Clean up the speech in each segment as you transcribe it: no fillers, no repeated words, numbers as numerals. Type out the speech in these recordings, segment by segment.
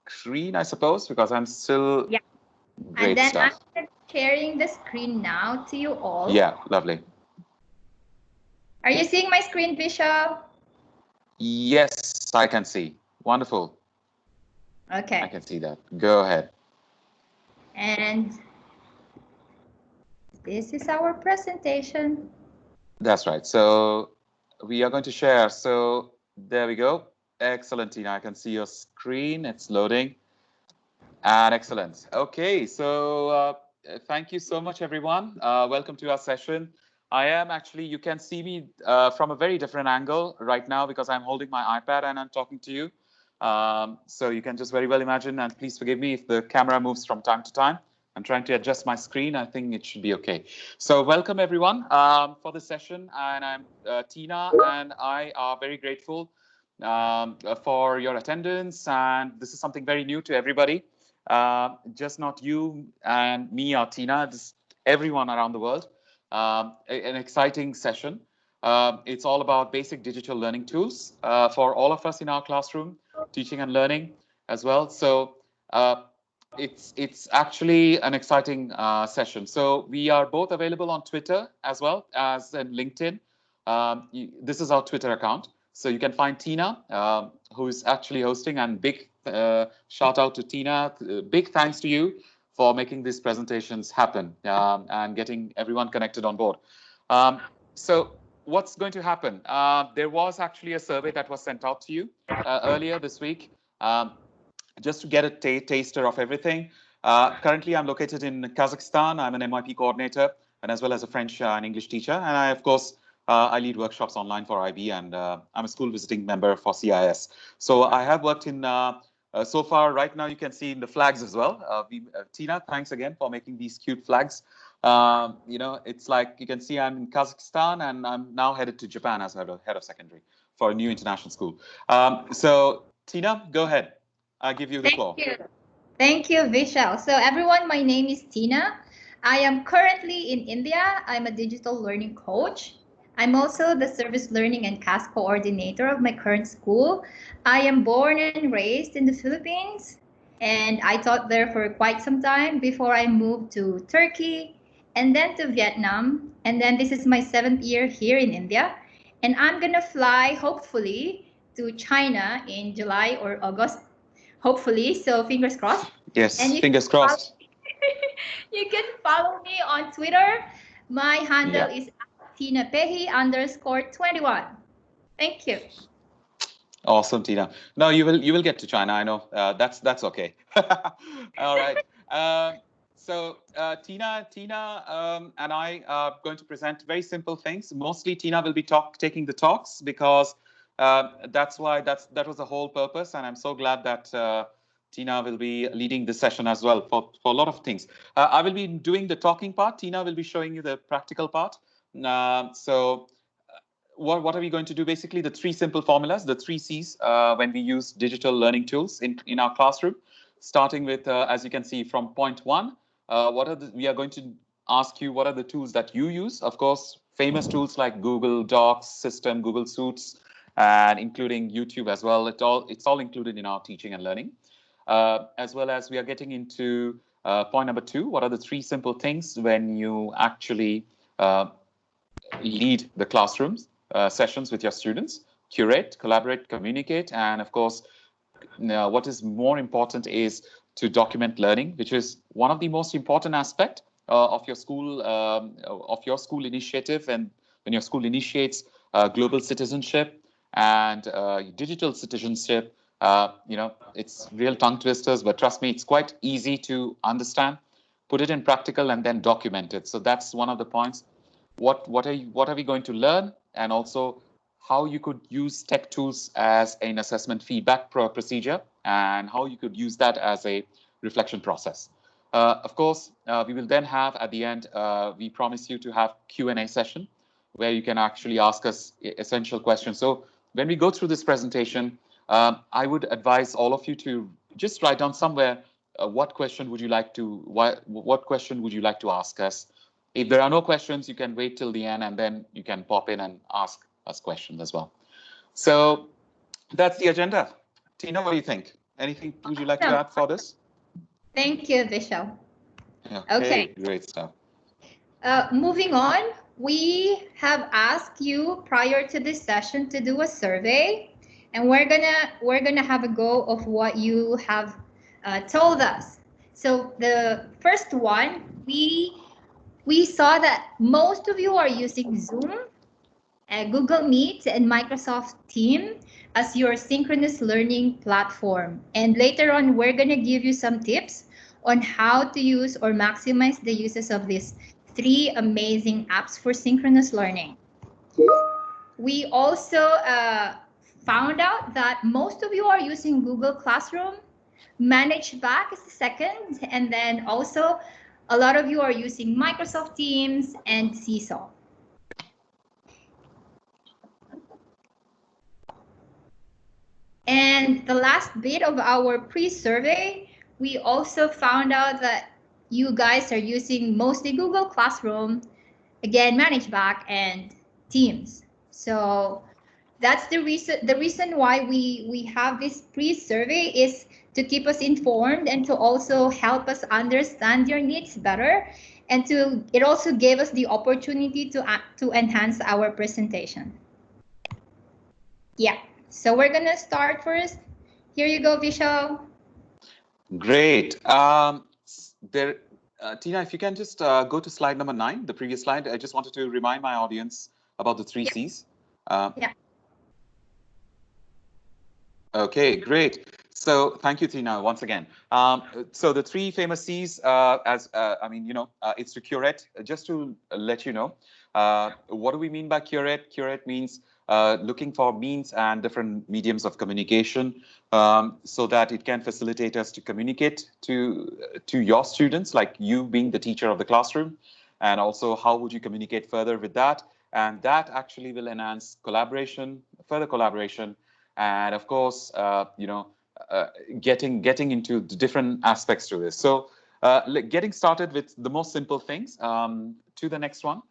screen, I suppose, because I'm still... Yeah. Great and then stuff. I'm sharing the screen now to you all. Yeah, lovely. Are you seeing my screen, Vishal? Yes, I can see. Wonderful. Okay. I can see that. Go ahead. And this is our presentation. That's right. So we are going to share. So there we go. Excellent, Tina. I can see your screen. It's loading. And excellent. Okay, so thank you so much, everyone. Welcome to our session. I am actually, you can see me from a very different angle right now because I'm holding my iPad and I'm talking to you. So you can just very well imagine, and please forgive me if the camera moves from time to time. I'm trying to adjust my screen. I think it should be okay. So welcome, everyone, for the session. And I'm Tina, and I are very grateful for your attendance. And this is something very new to everybody. Just not you and me or Tina, just everyone around the world. An exciting session. It's all about basic digital learning tools for all of us in our classroom, teaching and learning as well. So it's actually an exciting session. So we are both available on Twitter as well as in LinkedIn. This is our Twitter account. So you can find Tina, who is actually hosting, and big shout out to Tina. Big thanks to you for making these presentations happen and getting everyone connected on board. So what's going to happen? There was actually a survey that was sent out to you earlier this week, just to get a taster of everything. Currently, I'm located in Kazakhstan. I'm an MIP coordinator and as well as a French and English teacher. And I, of course, I lead workshops online for IB, and I'm a school visiting member for CIS. So I have worked in, so far, right now, you can see in the flags as well. Tina, thanks again for making these cute flags. You know, it's like you can see I'm in Kazakhstan, and I'm now headed to Japan as head of secondary for a new international school. So Tina, go ahead. I'll give you the floor. Thank you, Vishal. So everyone, my name is Tina. I am currently in India. I'm a digital learning coach. I'm also the service learning and CAS coordinator of my current school. I am born and raised in the Philippines, and I taught there for quite some time before I moved to Turkey and then to Vietnam. And then this is my 7th year here in India. And I'm gonna fly, hopefully, to China in July or August, hopefully. So fingers crossed. Yes, and fingers crossed. You can follow me on Twitter. My handle is TinaPehi_21. Thank you. Awesome, Tina. No, you will get to China. I know that's okay. All right. So Tina and I are going to present very simple things. Mostly Tina will be taking the talks because that was the whole purpose. And I'm so glad that Tina will be leading this session as well for a lot of things. I will be doing the talking part. Tina will be showing you the practical part. What are we going to do? Basically, the 3 simple formulas, the 3 C's, when we use digital learning tools in our classroom, starting with, as you can see, from point 1, we are going to ask you what are the tools that you use. Of course, famous tools like Google Docs system, Google Suits, and including YouTube as well. It's all included in our teaching and learning. As well as we are getting into point number 2, what are the 3 simple things when you actually lead the classrooms sessions with your students: curate, collaborate, communicate, and of course, what is more important is to document learning, which is one of the most important aspect of your school initiative. And when your school initiates global citizenship and digital citizenship, you know, it's real tongue twisters, but trust me, it's quite easy to understand, put it in practical, and then document it. So that's one of the points. What are we going to learn, and also how you could use tech tools as an assessment feedback procedure, and how you could use that as a reflection process. Of course, we will then have at the end, we promise you to have Q&A session where you can actually ask us essential questions. So when we go through this presentation, I would advise all of you to just write down somewhere what question would you like to ask us. If there are no questions, you can wait till the end, and then you can pop in and ask us questions as well. So that's the agenda. Tina, what do you think? Anything would you like to add for this? Thank you, Vishal. Okay, great stuff. Moving on, we have asked you prior to this session to do a survey, and we're gonna have a go of what you have told us. So the first one, we saw that most of you are using Zoom, Google Meet, and Microsoft Teams as your synchronous learning platform. And later on, we're gonna give you some tips on how to use or maximize the uses of these three amazing apps for synchronous learning. We also found out that most of you are using Google Classroom. Manage Back is the second, and then also a lot of you are using Microsoft Teams and Seesaw. And the last bit of our pre-survey, we also found out that you guys are using mostly Google Classroom, again, Manage Back and Teams. So that's the reason why we have this pre-survey is to keep us informed and to also help us understand your needs better, and it also gave us the opportunity to enhance our presentation. Yeah, so we're gonna start first. Here you go, Vishal. Great. Tina, if you can just go to slide number 9, the previous slide. I just wanted to remind my audience about the 3 C's. Yeah. Okay, great. So thank you, Tina, once again. So the 3 famous C's, it's to curate. Just to let you know, what do we mean by curate? Curate means looking for means and different mediums of communication so that it can facilitate us to communicate to your students, like you being the teacher of the classroom, and also how would you communicate further with that? And that actually will enhance collaboration, further collaboration, and of course, getting into the different aspects to this. So getting started with the most simple things to the next one.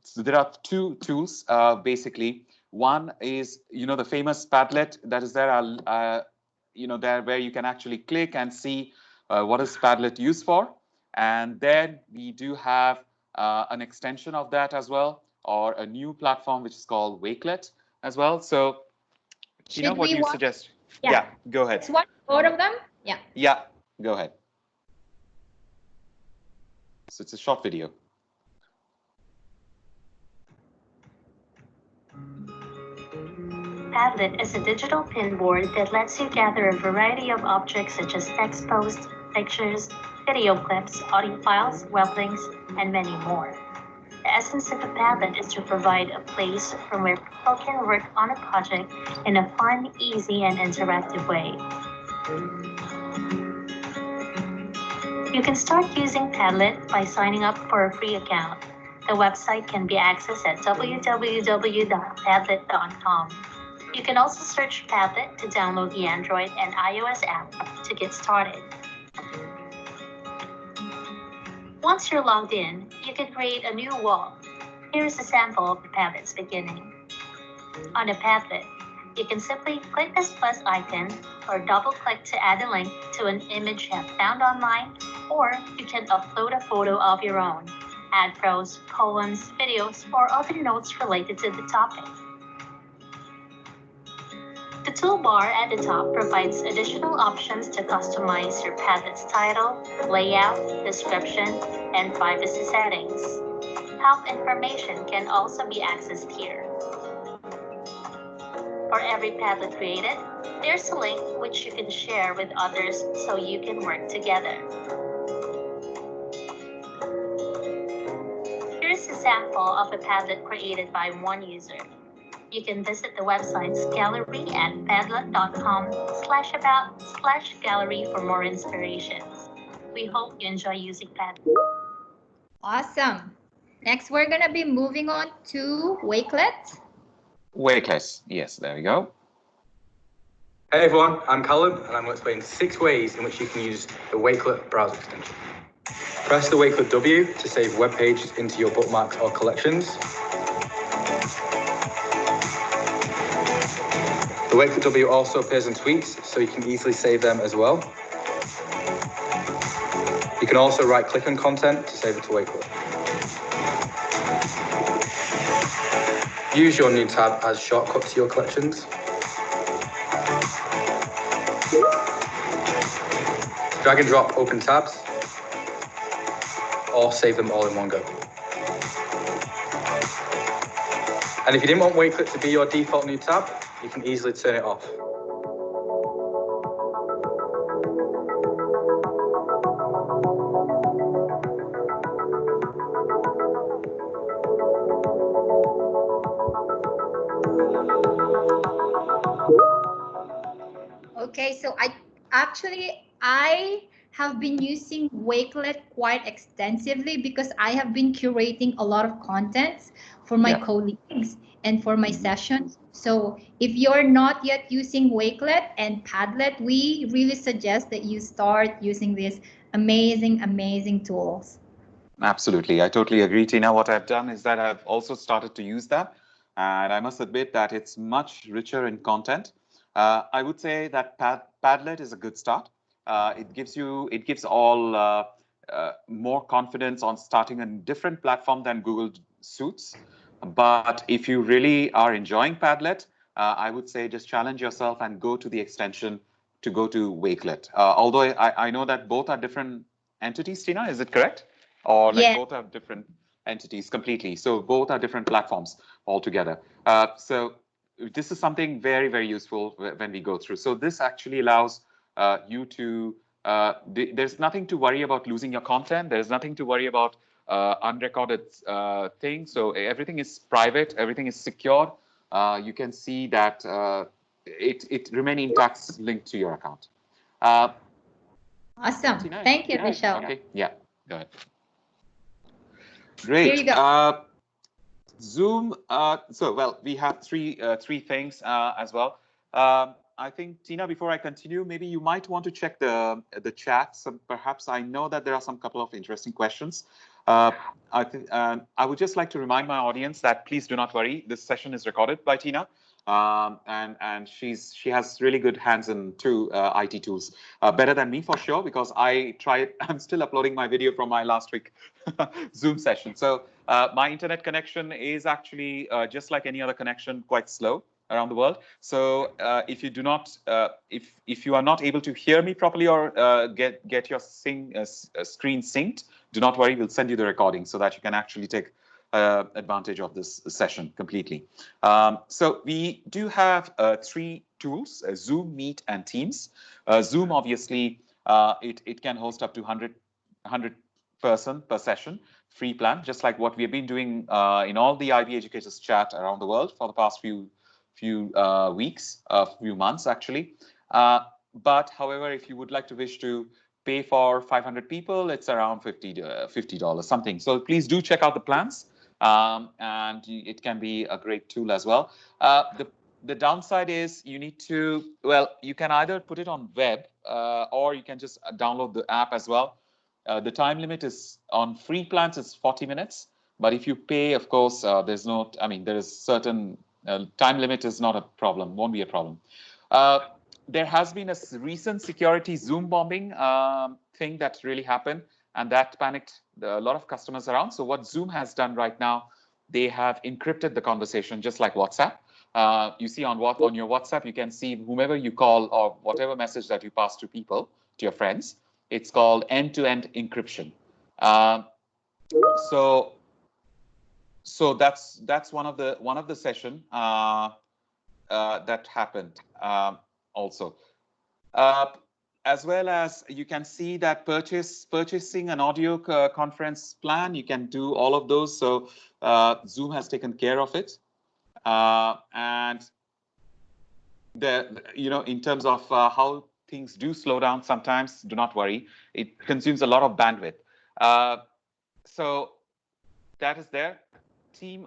So there are 2 tools, basically. One is, the famous Padlet that is there, there where you can actually click and see what is Padlet used for. And then we do have an extension of that as well, or a new platform which is called Wakelet as well. So, what do you suggest? Yeah, go ahead. Let's watch both of them. Yeah. Yeah, go ahead. So it's a short video. Padlet is a digital pinboard that lets you gather a variety of objects such as text posts, pictures, video clips, audio files, web links, and many more. The essence of a Padlet is to provide a place from where people can work on a project in a fun, easy, and interactive way. You can start using Padlet by signing up for a free account. The website can be accessed at www.padlet.com. You can also search Padlet to download the Android and iOS app to get started. Once you're logged in, you can create a new wall. Here's a sample of the Padlet's beginning. On a Padlet, you can simply click this plus icon or double-click to add a link to an image you have found online, or you can upload a photo of your own, add prose, poems, videos, or other notes related to the topic. The toolbar at the top provides additional options to customize your Padlet's title, layout, description, and privacy settings. Help information can also be accessed here. For every Padlet created, there's a link which you can share with others so you can work together. Here's a sample of a Padlet created by one user. You can visit the website's gallery at padlet.com/about/gallery for more inspirations. We hope you enjoy using Padlet. Awesome. Next, we're going to be moving on to Wakelet. Wakelet, yes, there we go. Hey everyone, I'm Callum, and I'm going to explain 6 ways in which you can use the Wakelet browser extension. Press the Wakelet W to save web pages into your bookmarks or collections. The Wakelet W also appears in tweets, so you can easily save them as well. You can also right-click on content to save it to Wakelet. Use your new tab as shortcut to your collections. Drag and drop open tabs, or save them all in one go. And if you didn't want Wakelet to be your default new tab, you can easily turn it off. Okay, so I have been using Wakelet quite extensively because I have been curating a lot of content for my colleagues and for my sessions. So if you're not yet using Wakelet and Padlet, we really suggest that you start using these amazing tools. Absolutely. I totally agree, Tina. What I've done is that I've also started to use that. And I must admit that it's much richer in content. I would say that Padlet is a good start. It gives all more confidence on starting a different platform than Google suits. But if you really are enjoying Padlet, I would say just challenge yourself and go to the extension to go to Wakelet. Although I know that both are different entities, Tina, is it correct? Or like both are different entities completely. So both are different platforms altogether. So this is something very useful when we go through. So this actually allows you to, there's nothing to worry about losing your content. There's nothing to worry about unrecorded things. So everything is private, everything is secured. You can see that it remains intact linked to your account. Awesome. Tina, Thank you, Vishal. Okay, yeah, go ahead. Great. Here you go. Zoom. So, well, we have three things as well. I think, Tina, before I continue, maybe you might want to check the chat. So perhaps I know that there are some couple of interesting questions. I would just like to remind my audience that please do not worry. This session is recorded by Tina. And she has really good hands in IT tools, better than me for sure, because I'm still uploading my video from my last week Zoom session. So my internet connection is actually just like any other connection, quite slow around the world. So if you do not, if you are not able to hear me properly or get your screen synced, do not worry. We'll send you the recording so that you can actually take advantage of this session completely. So we do have 3 tools: Zoom, Meet, and Teams. Zoom, obviously, it can host up to 100 person per session, free plan, just like what we have been doing in all the IB educators chat around the world for the past few weeks, few months actually. But however, if you would like to wish to pay for 500 people, it's around $50 something. So please do check out the plans, and it can be a great tool as well. The downside is you need to, well, you can either put it on web or you can just download the app as well. The time limit is on free plans, it's 40 minutes. But if you pay, of course, there's no, I mean, there is certain time limit is not a problem, won't be a problem. There has been a recent security Zoom bombing thing that really happened, and that panicked a lot of customers around. So what Zoom has done right now, they have encrypted the conversation just like WhatsApp. You see on your WhatsApp, you can see whomever you call or whatever message that you pass to people, to your friends. It's called end-to-end encryption. So that's one of the session that happened also. As well as you can see that purchasing an audio conference plan, you can do all of those. So Zoom has taken care of it. And in terms of how things do slow down sometimes, do not worry. It consumes a lot of bandwidth. So that is there. Team,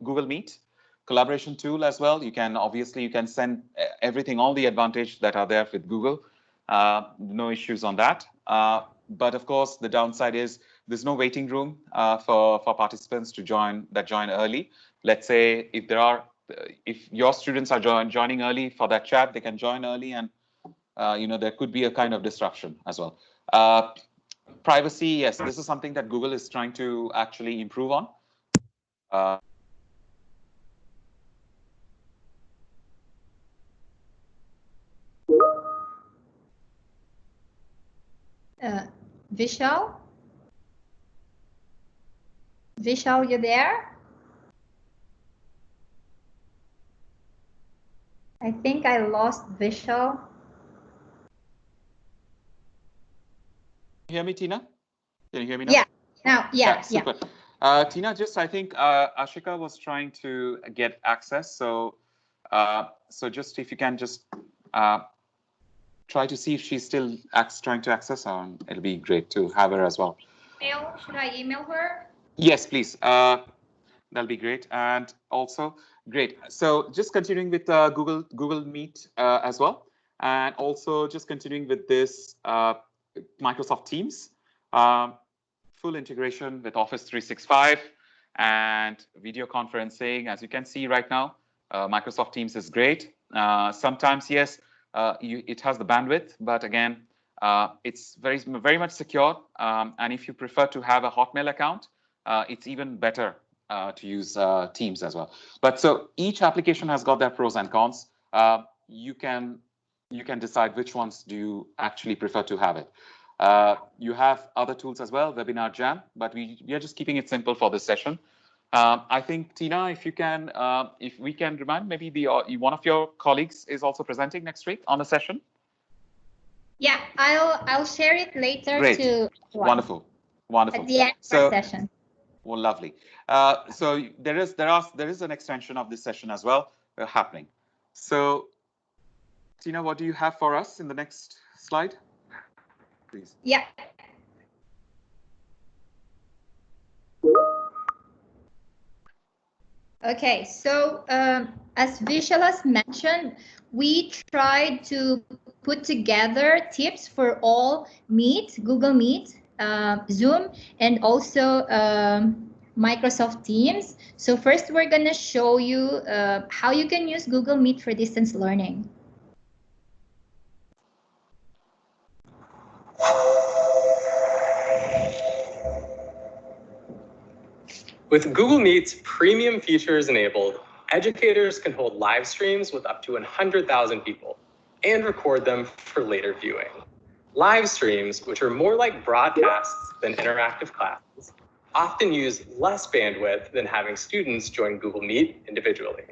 Google Meet, collaboration tool as well. You can send everything, all the advantage that are there with Google. No issues on that. But of course, the downside is there's no waiting room for participants to join early. Let's say if there are if your students are joining early for that chat, they can join early, and there could be a kind of disruption as well. Privacy, yes, this is something that Google is trying to actually improve on. Vishal? Vishal, you there? I think I lost Vishal. Hear me, Tina? Can you hear me now? Yeah, now, yeah. Super. Tina, just I think Ashika was trying to get access, so just if you can just try to see if she's still trying to access her, it'll be great to have her as well. Should I email her? Yes, please. That'll be great. And also, great. So just continuing with Google Meet as well, and also just continuing with this Microsoft Teams, full integration with Office 365 and video conferencing. As you can see right now, Microsoft Teams is great. Sometimes, yes, it has the bandwidth, but again, it's very much secure. And if you prefer to have a Hotmail account, it's even better to use Teams as well. But so each application has got their pros and cons. You can decide which ones do you actually prefer to have it. You have other tools as well, Webinar Jam, but we are just keeping it simple for this session. I think, Tina, if we can remind, maybe one of your colleagues is also presenting next week on the session. Yeah, I'll share it later. Great. To wonderful. At the end of our session. Well, lovely. So there is an extension of this session as well happening. So, Tina, what do you have for us in the next slide, please? Yeah. Okay, so as Vishal has mentioned, we tried to put together tips for all Meet, Google Meet, Zoom, and also Microsoft Teams. So first, we're going to show you how you can use Google Meet for distance learning. With Google Meet's premium features enabled, educators can hold live streams with up to 100,000 people and record them for later viewing. Live streams, which are more like broadcasts than interactive classes, often use less bandwidth than having students join Google Meet individually.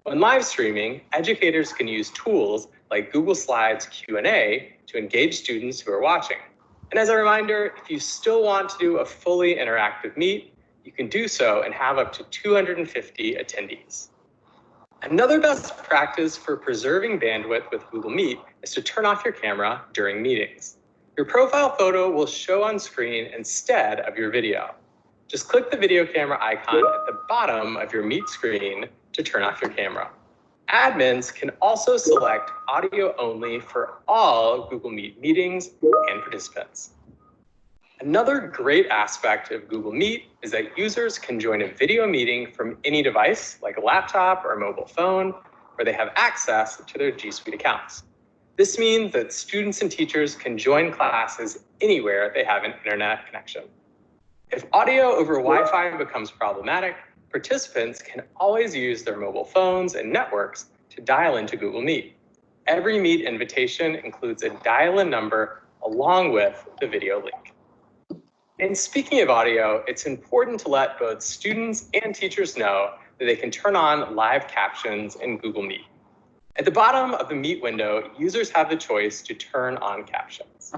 When live streaming, educators can use tools like Google Slides Q&A to engage students who are watching. And as a reminder, if you still want to do a fully interactive Meet, you can do so and have up to 250 attendees. Another best practice for preserving bandwidth with Google Meet is to turn off your camera during meetings. Your profile photo will show on screen instead of your video. Just click the video camera icon at the bottom of your Meet screen to turn off your camera. Admins can also select audio only for all Google Meet meetings and participants. Another great aspect of Google Meet is that users can join a video meeting from any device, like a laptop or a mobile phone, where they have access to their G Suite accounts. This means that students and teachers can join classes anywhere they have an internet connection. If audio over Wi-Fi becomes problematic, participants can always use their mobile phones and networks to dial into Google Meet. Every Meet invitation includes a dial-in number along with the video link. And speaking of audio, it's important to let both students and teachers know that they can turn on live captions in Google Meet. At the bottom of the Meet window, users have the choice to turn on captions.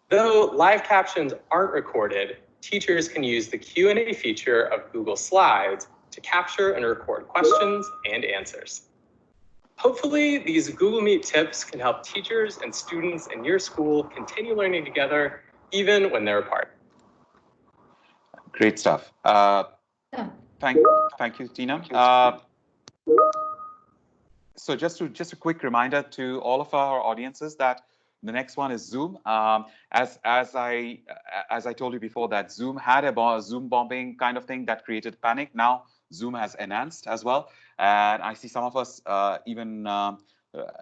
Though live captions aren't recorded, teachers can use the Q&A feature of Google Slides to capture and record questions and answers. Hopefully, these Google Meet tips can help teachers and students in your school continue learning together, even when they're apart. Great stuff. Thank you, Tina. So just a quick reminder to all of our audiences that the next one is Zoom. As I told you before, that Zoom had a Zoom bombing kind of thing that created panic. Now Zoom has enhanced as well, And I see some of us even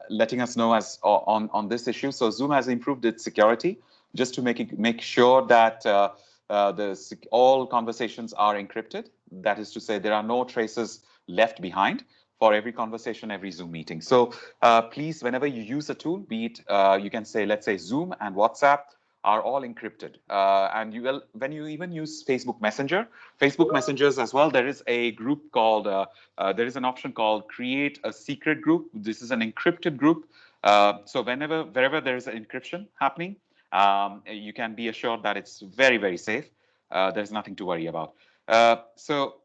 letting us know on this issue. So Zoom has improved its security just to make sure that all conversations are encrypted. That is to say, there are no traces left behind for every conversation, every Zoom meeting. So please, whenever you use a tool, be it you can say, let's say Zoom and WhatsApp are all encrypted. And you will, when you even use Facebook Messengers as well, there is a group called, there is an option called create a secret group. This is an encrypted group. So wherever there is an encryption happening, you can be assured that it's very, very safe. There's nothing to worry about. So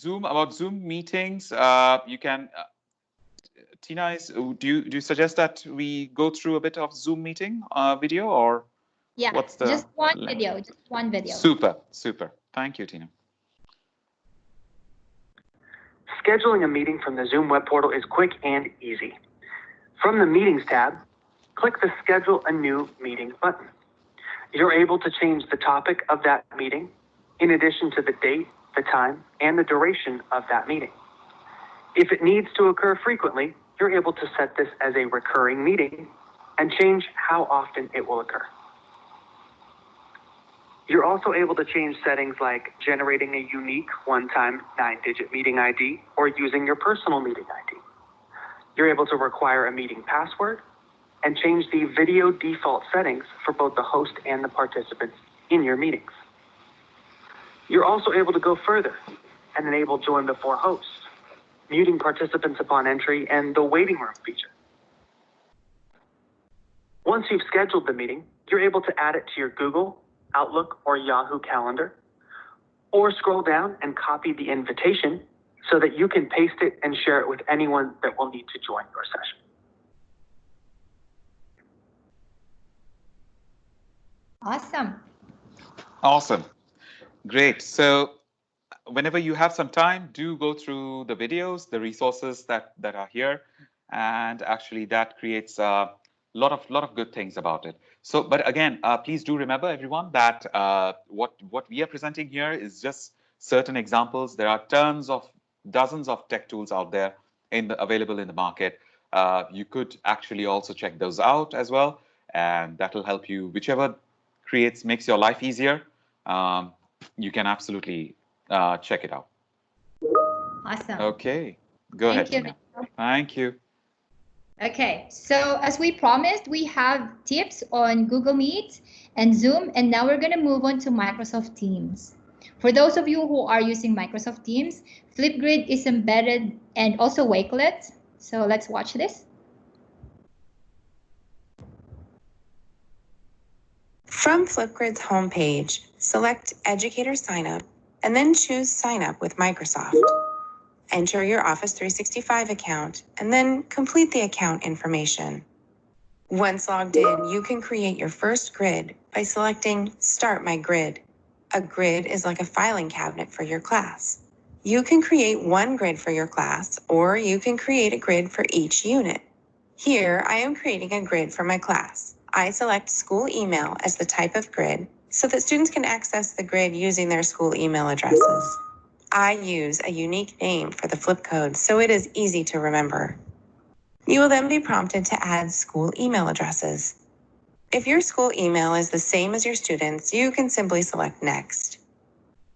about Zoom meetings, you can, Tina, do you suggest that we go through a bit of Zoom meeting video, or Yeah, what's the just one video, just one video. Super. Thank you, Tina. Scheduling a meeting from the Zoom web portal is quick and easy. From the Meetings tab, click the Schedule a New Meeting button. You're able to change the topic of that meeting, in addition to the date, the time, and the duration of that meeting. If it needs to occur frequently, you're able to set this as a recurring meeting and change how often it will occur. You're also able to change settings like generating a unique one-time 9-digit meeting ID or using your personal meeting ID. You're able to require a meeting password and change the video default settings for both the host and the participants in your meetings. You're also able to go further and enable join before host, muting participants upon entry, and the waiting room feature. Once you've scheduled the meeting, you're able to add it to your Google, Outlook, or Yahoo calendar, or scroll down and copy the invitation so that you can paste it and share it with anyone that will need to join your session. Awesome. Great. So whenever you have some time, do go through the videos, the resources that are here, and actually that creates a lot of good things about it. So, but again, please do remember, everyone, that what we are presenting here is just certain examples. There are dozens of tech tools out there available in the market. You could actually also check those out as well, and that will help you. Whichever makes your life easier, you can absolutely check it out. Awesome. Okay, go ahead, Tina. Thank you. Okay, so as we promised, we have tips on Google Meet and Zoom, and now we're going to move on to Microsoft Teams. For those of you who are using Microsoft Teams, Flipgrid is embedded and also Wakelet. So let's watch this. From Flipgrid's homepage, select Educator Sign Up and then choose Sign Up with Microsoft. Enter your Office 365 account and then complete the account information. Once logged in, you can create your first grid by selecting Start My Grid. A grid is like a filing cabinet for your class. You can create one grid for your class, or you can create a grid for each unit. Here, I am creating a grid for my class. I select school email as the type of grid so that students can access the grid using their school email addresses. I use a unique name for the flip code so it is easy to remember. You will then be prompted to add school email addresses. If your school email is the same as your students, you can simply select Next.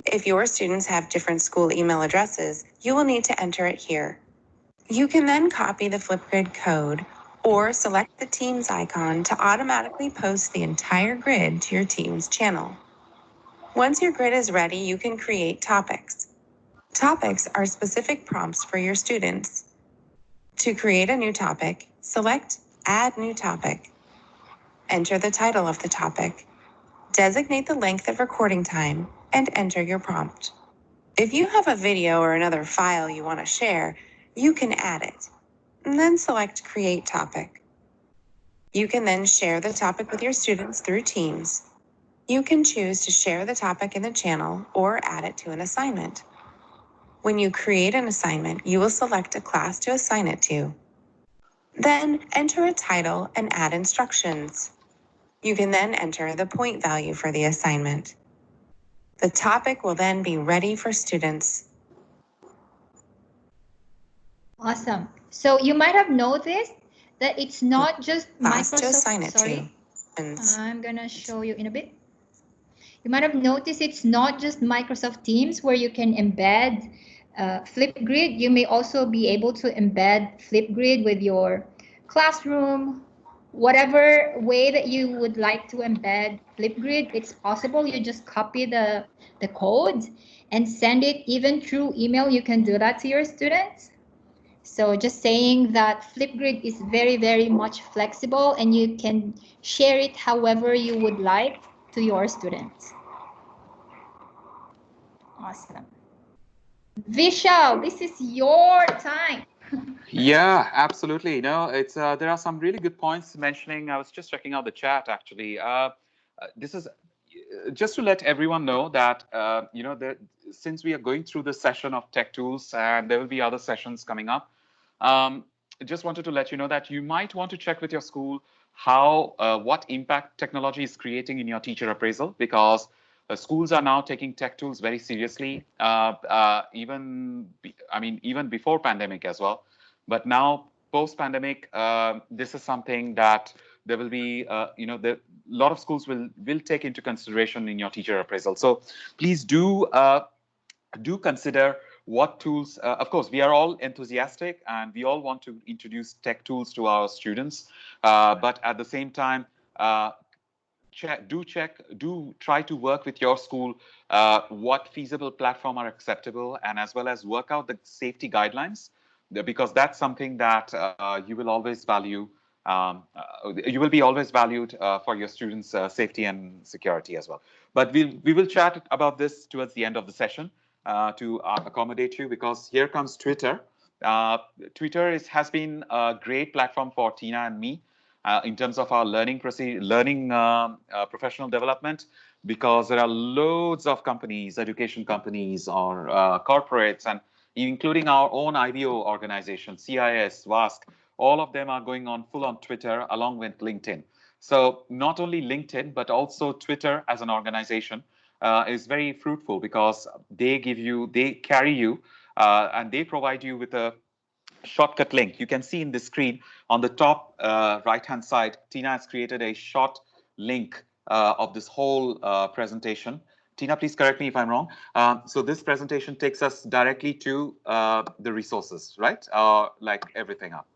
If your students have different school email addresses, you will need to enter it here. You can then copy the Flipgrid code or select the Teams icon to automatically post the entire grid to your Teams channel. Once your grid is ready, you can create topics. Topics are specific prompts for your students. To create a new topic, select Add New Topic. Enter the title of the topic. Designate the length of recording time and enter your prompt. If you have a video or another file you want to share, you can add it, and then select Create Topic. You can then share the topic with your students through Teams. You can choose to share the topic in the channel or add it to an assignment. When you create an assignment, you will select a class to assign it to. Then enter a title and add instructions. You can then enter the point value for the assignment. The topic will then be ready for students. Awesome. So you might have noticed that it's not just Class, just Microsoft. sign it Sorry, too. And I'm gonna show you in a bit. You might have noticed it's not just Microsoft Teams where you can embed Flipgrid. You may also be able to embed Flipgrid with your classroom, whatever way that you would like to embed Flipgrid. It's possible. You just copy the code and send it even through email. You can do that to your students. So just saying that Flipgrid is very, very much flexible and you can share it however you would like to your students. Awesome. Vishal, this is your time. Yeah, absolutely. No, it's there are some really good points mentioning. I was just checking out the chat actually. This is just to let everyone know that since we are going through the session of tech tools and there will be other sessions coming up. Um, just wanted to let you know that you might want to check with your school how what impact technology is creating in your teacher appraisal, because schools are now taking tech tools very seriously. Even before pandemic as well, but now post pandemic, this is something that there will be a lot of schools will take into consideration in your teacher appraisal. So please do consider what tools. Of course, we are all enthusiastic and we all want to introduce tech tools to our students, but at the same time, uh, do try to work with your school what feasible platform are acceptable, and as well as work out the safety guidelines, because that's something that you will always value. You will be always valued for your students' safety and security as well. But we will chat about this towards the end of the session to accommodate you, because here comes Twitter. Uh, Twitter has been a great platform for Tina and me in terms of our professional development, because there are loads of companies, education companies or corporates, and including our own IBO organization, CIS, WASC, all of them are going on full on Twitter along with LinkedIn. So not only LinkedIn, but also Twitter as an organization is very fruitful, because they carry you, and they provide you with a shortcut link. You can see in the screen on the top right-hand side, Tina has created a short link of this whole presentation. Tina, please correct me if I'm wrong. So this presentation takes us directly to the resources, right? Like everything up.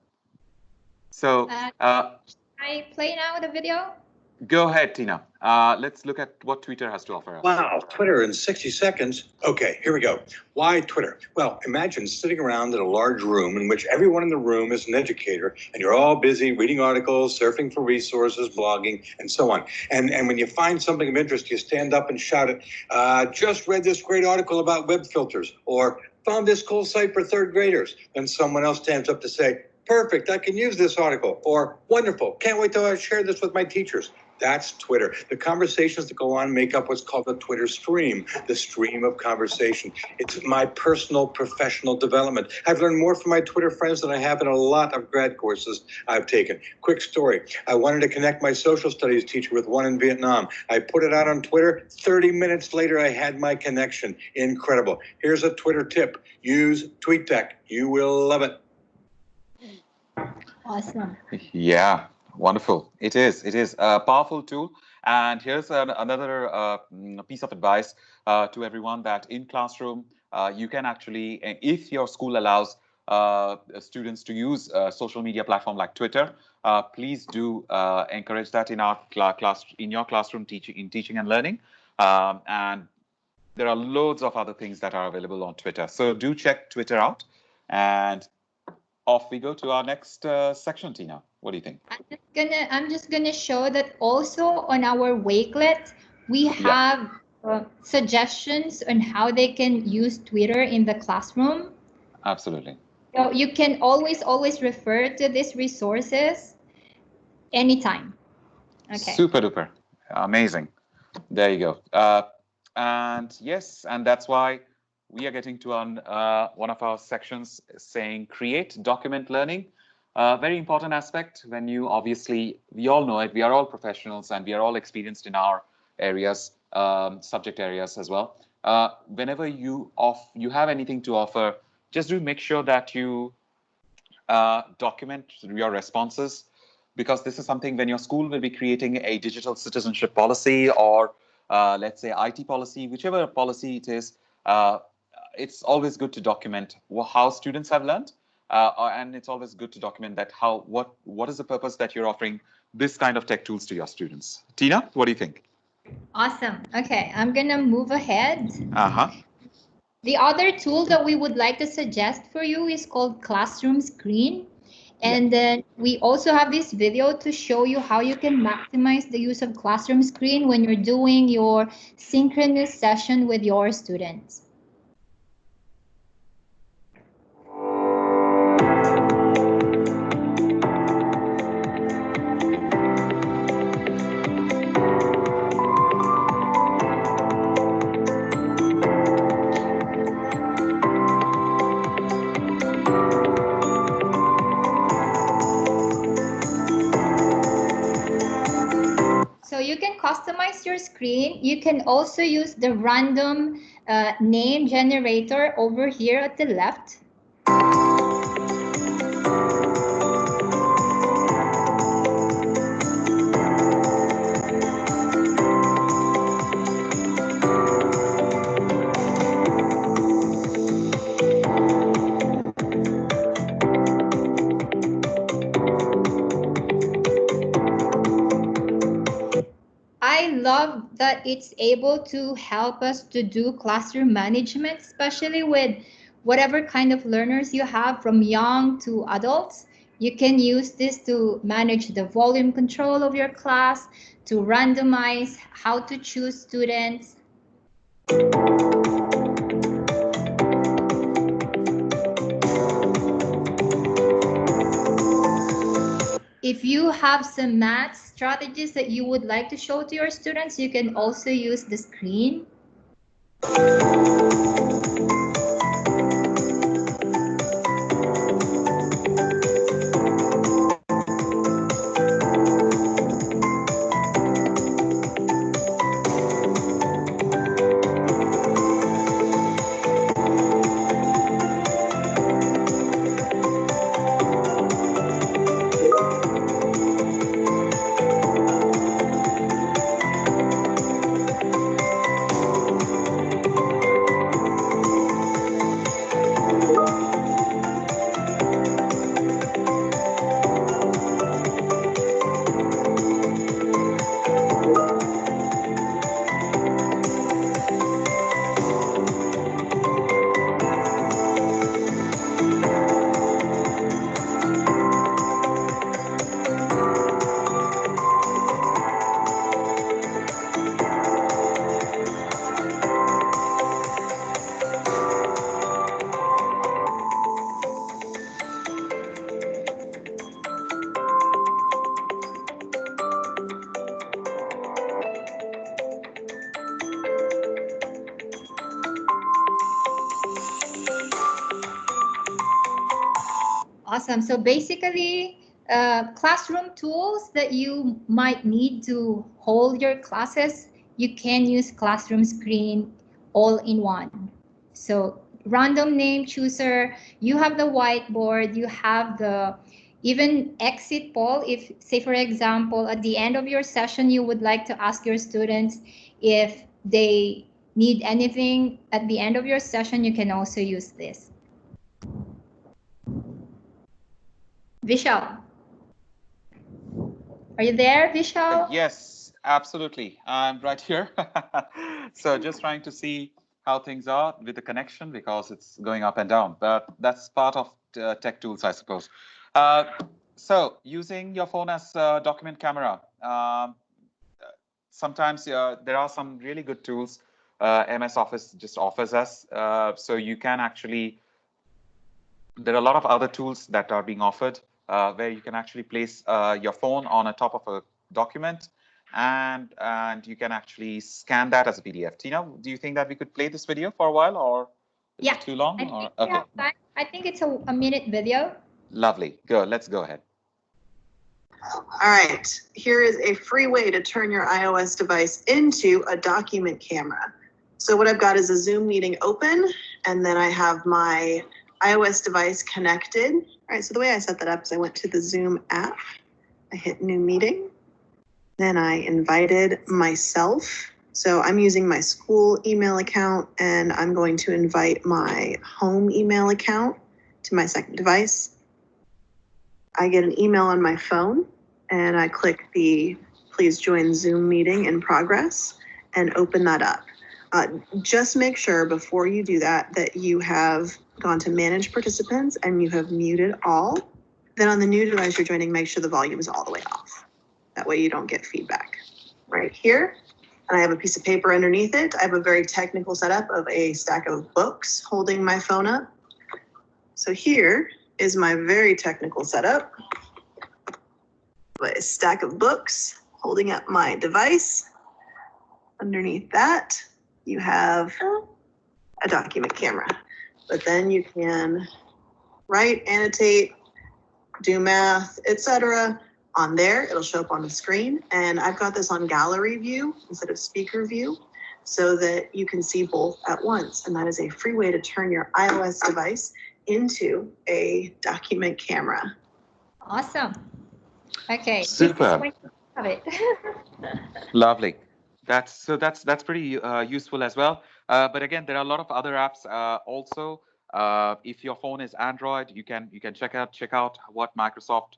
So I play now the video. go ahead, Tina. Let's look at what Twitter has to offer us. Wow, Twitter in 60 seconds. Okay, here we go. Why Twitter? Well, imagine sitting around in a large room in which everyone in the room is an educator, and you're all busy reading articles, surfing for resources, blogging, and so on. And when you find something of interest, you stand up and shout it, just read this great article about web filters, or found this cool site for third graders. Then someone else stands up to say, perfect, I can use this article, or wonderful, can't wait till I share this with my teachers. That's Twitter. The conversations that go on make up what's called the Twitter stream, the stream of conversation. It's my personal professional development. I've learned more from my Twitter friends than I have in a lot of grad courses I've taken. Quick story. I wanted to connect my social studies teacher with one in Vietnam. I put it out on Twitter. 30 minutes later, I had my connection. Incredible. Here's a Twitter tip. Use TweetDeck. You will love it. Awesome. Yeah, wonderful. It is a powerful tool. And here's another piece of advice to everyone, that in classroom, you can actually, if your school allows students to use social media platform like Twitter, please do encourage that in our in your classroom teaching and learning. And there are loads of other things that are available on Twitter. So do check Twitter out. And off we go to our next section, Tina. What do you think? I'm just gonna show that also on our Wakelet we have suggestions on how they can use Twitter in the classroom. Absolutely. So you can always refer to these resources anytime. Okay. Super duper. Amazing. There you go. And yes, and that's why we are getting to one of our sections saying create document learning. Very important aspect when you obviously, we all know it, we are all professionals and we are all experienced in our areas, subject areas as well. Whenever you have anything to offer, just do make sure that you document your responses, because this is something when your school will be creating a digital citizenship policy or let's say IT policy, whichever policy it is, it's always good to document how students have learned, and it's always good to document that what is the purpose that you're offering this kind of tech tools to your students. Tina, what do you think? Awesome. Okay, I'm gonna move ahead. Uh-huh. The other tool that we would like to suggest for you is called Classroom Screen. And then we also have this video to show you how you can maximize the use of Classroom Screen when you're doing your synchronous session with your students. So you can customize your screen. You can also use the random name generator over here at the left. I love that it's able to help us to do classroom management, especially with whatever kind of learners you have from young to adults. You can use this to manage the volume control of your class, to randomize how to choose students. If you have some math strategies that you would like to show to your students, you can also use the screen. Awesome. So basically, classroom tools that you might need to hold your classes, you can use Classroom Screen all in one. So random name chooser, you have the whiteboard, you have the even exit poll. If, say, for example, at the end of your session, you would like to ask your students if they need anything at the end of your session, you can also use this. Vishal, are you there, Vishal? Yes, absolutely. I'm right here. So just trying to see how things are with the connection because it's going up and down. But that's part of tech tools, I suppose. So using your phone as a document camera. Sometimes there are some really good tools MS Office just offers us. So you can actually, there are a lot of other tools that are being offered where you can actually place your phone on a top of a document and you can actually scan that as a PDF. Tina, do you think that we could play this video for a while, or is it too long? I think it's a minute video. Lovely. Let's go ahead. All right, here is a free way to turn your iOS device into a document camera. So what I've got is a Zoom meeting open, and then I have my iOS device connected. All right, so the way I set that up is I went to the Zoom app, I hit new meeting, then I invited myself. So I'm using my school email account and I'm going to invite my home email account to my second device. I get an email on my phone and I click the please join Zoom meeting in progress and open that up. Just make sure before you do that that you have gone to manage participants and you have muted all. Then on the new device you're joining, make sure the volume is all the way off. That way you don't get feedback. Right here, and I have a piece of paper underneath it. I have a very technical setup of a stack of books holding my phone up. So here is my very technical setup. A stack of books holding up my device. Underneath that, you have a document camera. But then you can write, annotate, do math, etc. on there. It'll show up on the screen. And I've got this on gallery view instead of speaker view so that you can see both at once. And that is a free way to turn your iOS device into a document camera. Awesome. Okay. Super. Have it. Lovely. That's pretty useful as well. But again, there are a lot of other apps also. If your phone is Android, you can check out what Microsoft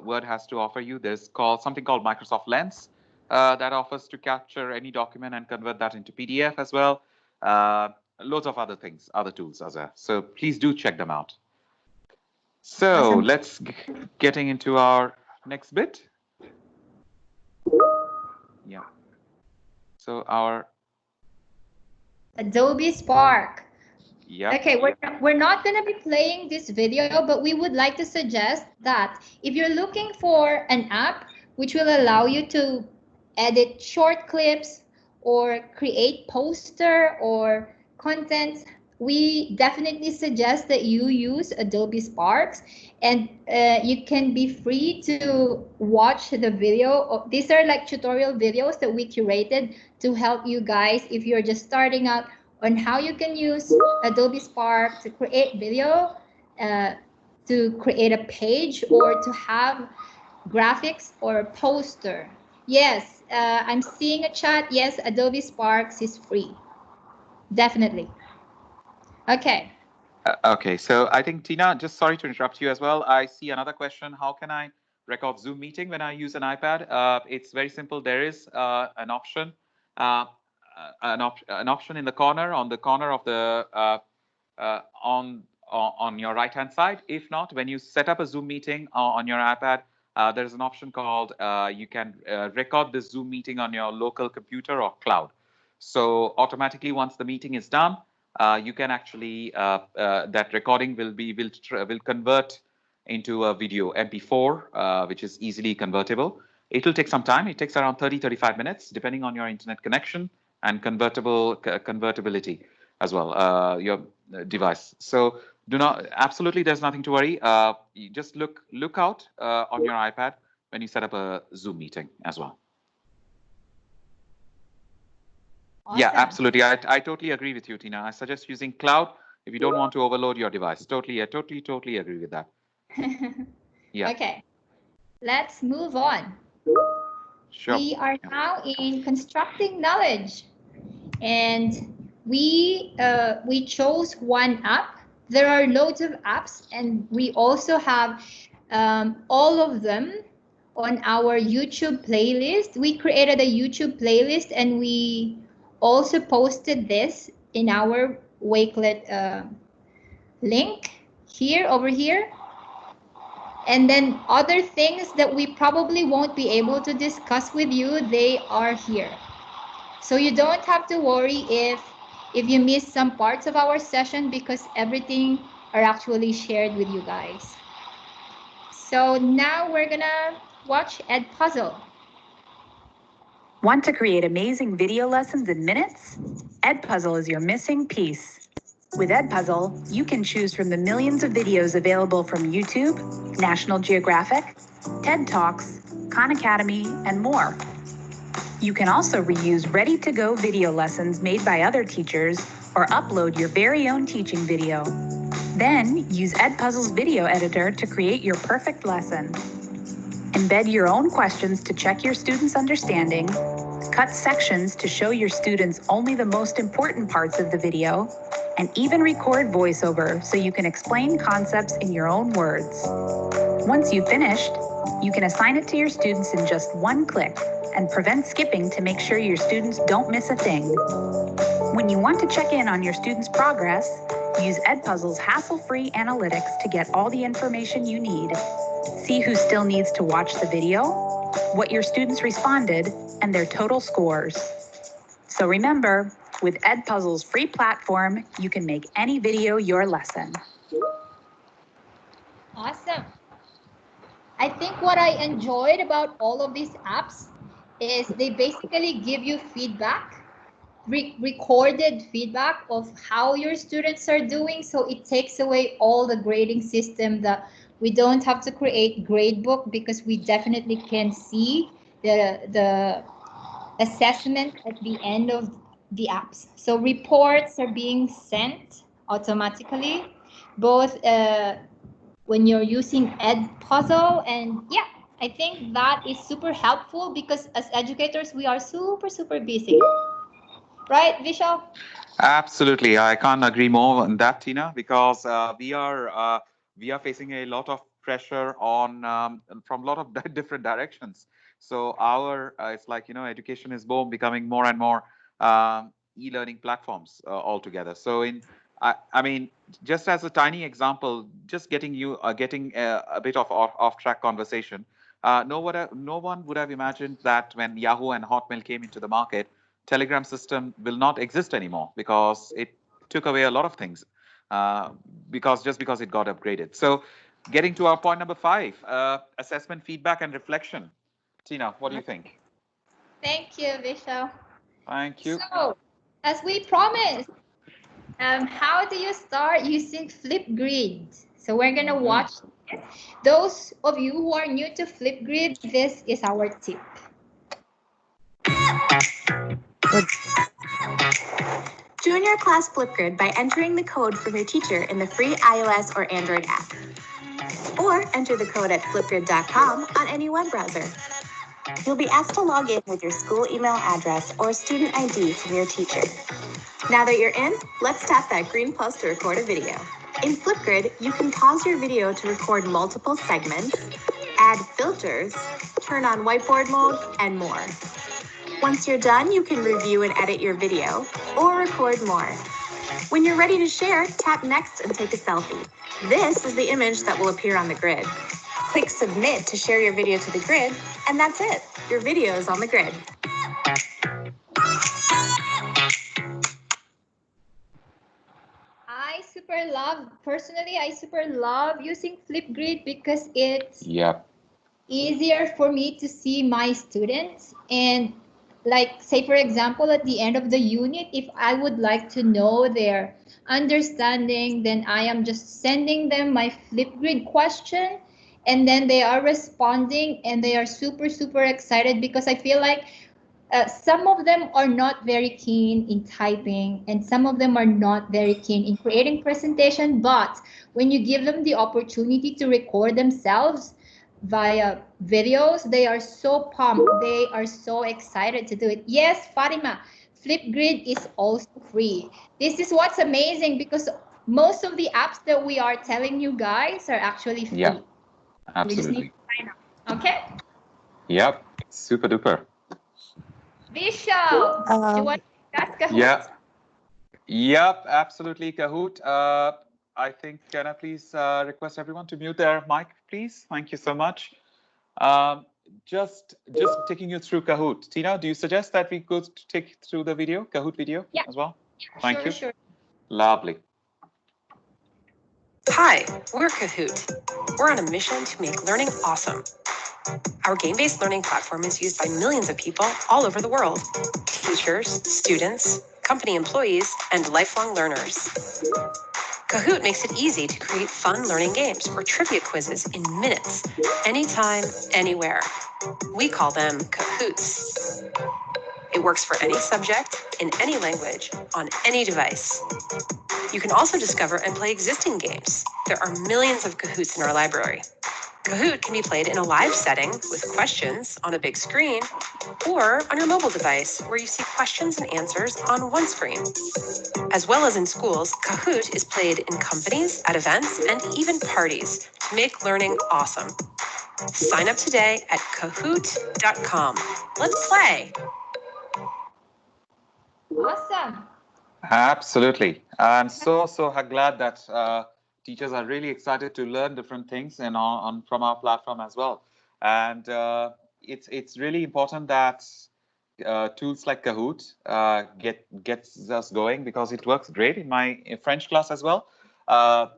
Word has to offer you. There's something called Microsoft Lens that offers to capture any document and convert that into PDF as well. Loads of other things, other tools as well. So please do check them out. So Awesome. let's getting into our next bit. Yeah. So our Adobe Spark. yeah. Okay, we're not going to be playing this video, but we would like to suggest that if you're looking for an app which will allow you to edit short clips or create poster or content, we definitely suggest that you use Adobe Sparks, and you can be free to watch the video. These are like tutorial videos that we curated to help you guys if you're just starting out on how you can use Adobe Spark to create video, to create a page, or to have graphics or a poster. Yes, I'm seeing a chat. Yes, Adobe Sparks is free. Definitely. Okay. Okay, so I think, Tina, just sorry to interrupt you as well. I see another question. How can I record Zoom meeting when I use an iPad? It's very simple. There is an option. An option in the corner, on the corner of the on your right hand side. If not, when you set up a Zoom meeting on your iPad, there's an option called you can record the Zoom meeting on your local computer or cloud. So automatically, once the meeting is done, you can actually that recording will convert into a video MP4, which is easily convertible. It will take some time. It takes around 30-35 minutes, depending on your internet connection and convertibility as well, your device. So absolutely, there's nothing to worry. You just look out on your iPad when you set up a Zoom meeting as well. Awesome. Yeah, absolutely. I totally agree with you, Tina. I suggest using cloud if you don't want to overload your device. Totally agree with that. Yeah. Okay, let's move on. Sure. We are now in constructing knowledge, and we chose one app. There are loads of apps, and we also have all of them on our YouTube playlist. We created a YouTube playlist, and we also posted this in our Wakelet link over here. And then other things that we probably won't be able to discuss with you, they are here. So you don't have to worry if you miss some parts of our session, because everything are actually shared with you guys. So now we're gonna watch Edpuzzle. Want to create amazing video lessons in minutes? Edpuzzle is your missing piece. With Edpuzzle, you can choose from the millions of videos available from YouTube, National Geographic, TED Talks, Khan Academy, and more. You can also reuse ready-to-go video lessons made by other teachers or upload your very own teaching video. Then use Edpuzzle's video editor to create your perfect lesson. Embed your own questions to check your students' understanding, cut sections to show your students only the most important parts of the video, and even record voiceover so you can explain concepts in your own words. Once you've finished, you can assign it to your students in just one click and prevent skipping to make sure your students don't miss a thing. When you want to check in on your students' progress, use Edpuzzle's hassle-free analytics to get all the information you need. See who still needs to watch the video, what your students responded, and their total scores. So remember, with Edpuzzle's free platform, you can make any video your lesson. Awesome. I think what I enjoyed about all of these apps is they basically give you feedback, recorded feedback of how your students are doing. So it takes away all the grading system that we don't have to create gradebook, because we definitely can see the assessment at the end of the apps. So reports are being sent automatically, both when you're using Edpuzzle, and yeah, I think that is super helpful because as educators, we are super busy. Right, Vishal? Absolutely, I can't agree more on that, Tina, because we are facing a lot of pressure on from a lot of different directions. So our it's like, education is becoming more and more e-learning platforms altogether. So I mean, just as a tiny example, just getting a bit of off-track conversation. No one would have imagined that when Yahoo and Hotmail came into the market, Telegram system will not exist anymore because it took away a lot of things because it got upgraded. So getting to our point number 5, assessment, feedback, and reflection. Tina, what do you think? Thank you, Vishal. Thank you. So, as we promised, how do you start using Flipgrid? So we're going to watch this. Those of you who are new to Flipgrid, this is our tip. Join your class Flipgrid by entering the code from your teacher in the free iOS or Android app. Or enter the code at flipgrid.com on any web browser. You'll be asked to log in with your school email address or student ID from your teacher. Now that you're in, let's tap that green plus to record a video. In Flipgrid, you can pause your video to record multiple segments, add filters, turn on whiteboard mode, and more. Once you're done, you can review and edit your video or record more. When you're ready to share, tap next and take a selfie. This is the image that will appear on the grid. Click submit to share your video to the grid, and that's it. Your video is on the grid. I super love using Flipgrid because it's easier for me to see my students. And like, say, for example, at the end of the unit, if I would like to know their understanding, then I am just sending them my Flipgrid question, and then they are responding, and they are super excited because I feel like some of them are not very keen in typing, and some of them are not very keen in creating presentation. But when you give them the opportunity to record themselves via videos, they are so pumped. They are so excited to do it. Yes, Fatima, Flipgrid is also free. This is what's amazing, because most of the apps that we are telling you guys are actually free. Yeah, absolutely. We just need to sign up. Okay? Yep, super duper. Vishal, do you want to ask Kahoot? Yeah. Yep, absolutely, Kahoot. I think, can I please request everyone to mute their mic, please? Thank you so much. Just taking you through Kahoot. Tina, do you suggest that we go to take through the video, Kahoot video as well? Thank you. Sure. Lovely. Hi, we're Kahoot. We're on a mission to make learning awesome. Our game-based learning platform is used by millions of people all over the world. Teachers, students, company employees, and lifelong learners. Kahoot makes it easy to create fun learning games or trivia quizzes in minutes, anytime, anywhere. We call them Kahoots. It works for any subject, in any language, on any device. You can also discover and play existing games. There are millions of Kahoots in our library. Kahoot can be played in a live setting with questions on a big screen or on your mobile device where you see questions and answers on one screen. As well as in schools, Kahoot is played in companies, at events, and even parties to make learning awesome. Sign up today at kahoot.com. Let's play. Awesome. Absolutely. I'm so glad that teachers are really excited to learn different things and on from our platform as well. And it's really important that tools like Kahoot gets us going, because it works great in my French class as well.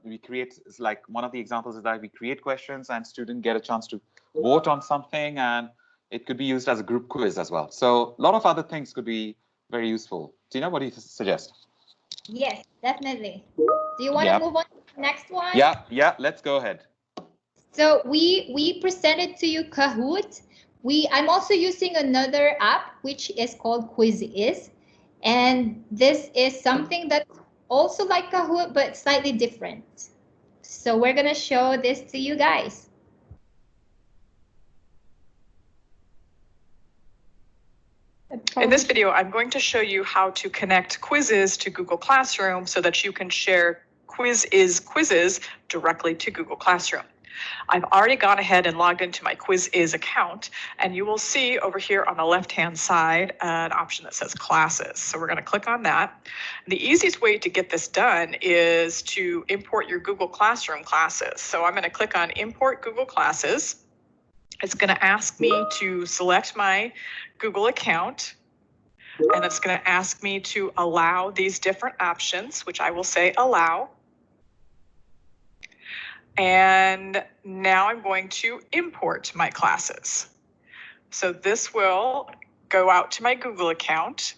We create, like one of the examples is that we create questions and students get a chance to vote on something, and it could be used as a group quiz as well. So a lot of other things could be very useful. Tina, what do you suggest? Yes, definitely. Do you want to move on to the next one? Yeah, let's go ahead. So we presented to you Kahoot. I'm also using another app which is called Quizizz, and this is something that's also like Kahoot but slightly different. So we're gonna show this to you guys. In this video, I'm going to show you how to connect Quizizz to Google Classroom so that you can share Quizizz quizzes directly to Google Classroom. I've already gone ahead and logged into my Quizizz account, and you will see over here on the left-hand side an option that says Classes. So we're going to click on that. The easiest way to get this done is to import your Google Classroom classes. So I'm going to click on Import Google Classes. It's going to ask me to select my Google account, and it's going to ask me to allow these different options, which I will say allow. And now I'm going to import my classes. So this will go out to my Google account.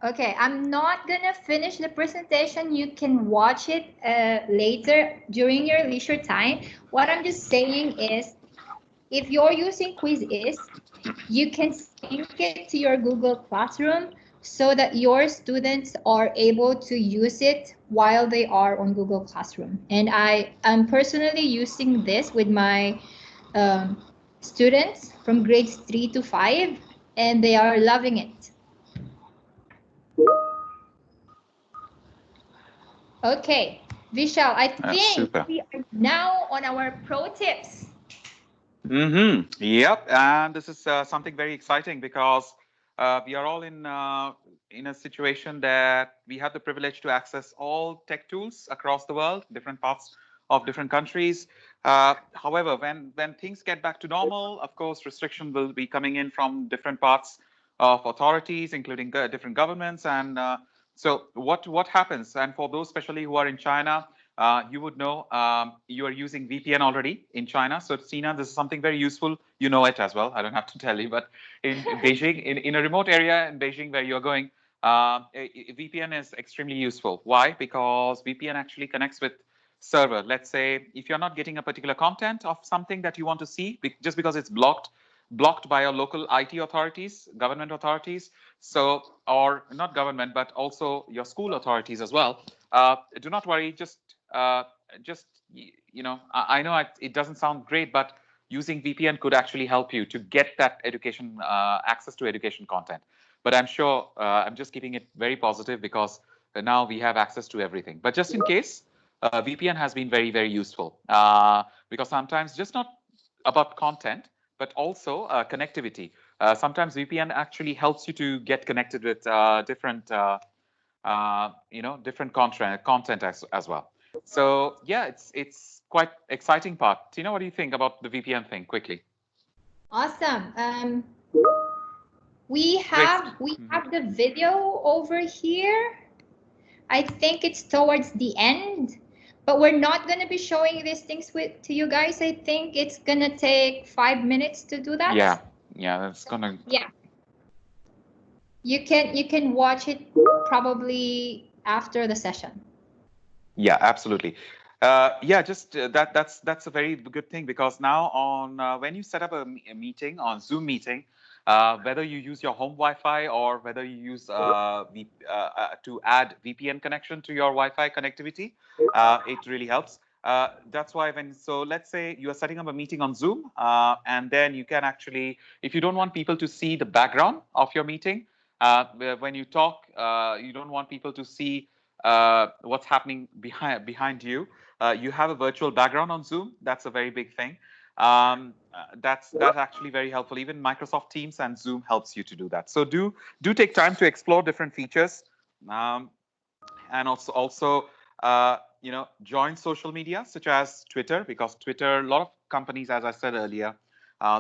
Okay, I'm not gonna finish the presentation. You can watch it later during your leisure time. What I'm just saying is, if you're using Quizizz, you can sync it to your Google Classroom so that your students are able to use it while they are on Google Classroom. And I am personally using this with my students from grades 3 to 5, and they are loving it. Okay, Vishal, I think we are now on our pro tips. Yep, and this is something very exciting, because we are all in a situation that we have the privilege to access all tech tools across the world, different parts of different countries. However, when things get back to normal, of course, restriction will be coming in from different parts of authorities, including different governments. And so what happens? And for those especially who are in China, you would know you are using VPN already in China. So Tina, this is something very useful. You know it as well. I don't have to tell you, but in Beijing, in a remote area in Beijing where you're going, VPN is extremely useful. Why? Because VPN actually connects with server. Let's say if you're not getting a particular content of something that you want to see, just because it's blocked by your local IT authorities, government authorities, so, or not government, but also your school authorities as well. Do not worry, just you know, I know it doesn't sound great, but using VPN could actually help you to get that education access to education content. But I'm sure I'm just keeping it very positive, because now we have access to everything. But just in case, VPN has been very, very useful, because sometimes just not about content, but also connectivity. Sometimes VPN actually helps you to get connected with different different content as well. So yeah, it's quite exciting part. Tina, what do you think about the VPN thing quickly? Awesome. We have the video over here. I think it's towards the end, but we're not going to be showing these things to you guys. I think it's going to take 5 minutes to do that. Yeah, that's gonna. Yeah. You can watch it probably after the session. Yeah, absolutely. Yeah, just that's a very good thing, because now on when you set up a meeting on Zoom meeting, whether you use your home Wi-Fi or whether you use to add VPN connection to your Wi-Fi connectivity, it really helps. That's why let's say you are setting up a meeting on Zoom, and then you can actually, if you don't want people to see the background of your meeting, when you talk, you don't want people to see what's happening behind you. You have a virtual background on Zoom. That's a very big thing. That's actually very helpful. Even Microsoft Teams and Zoom helps you to do that. So do take time to explore different features, and also join social media such as Twitter, because Twitter, a lot of companies, as I said earlier,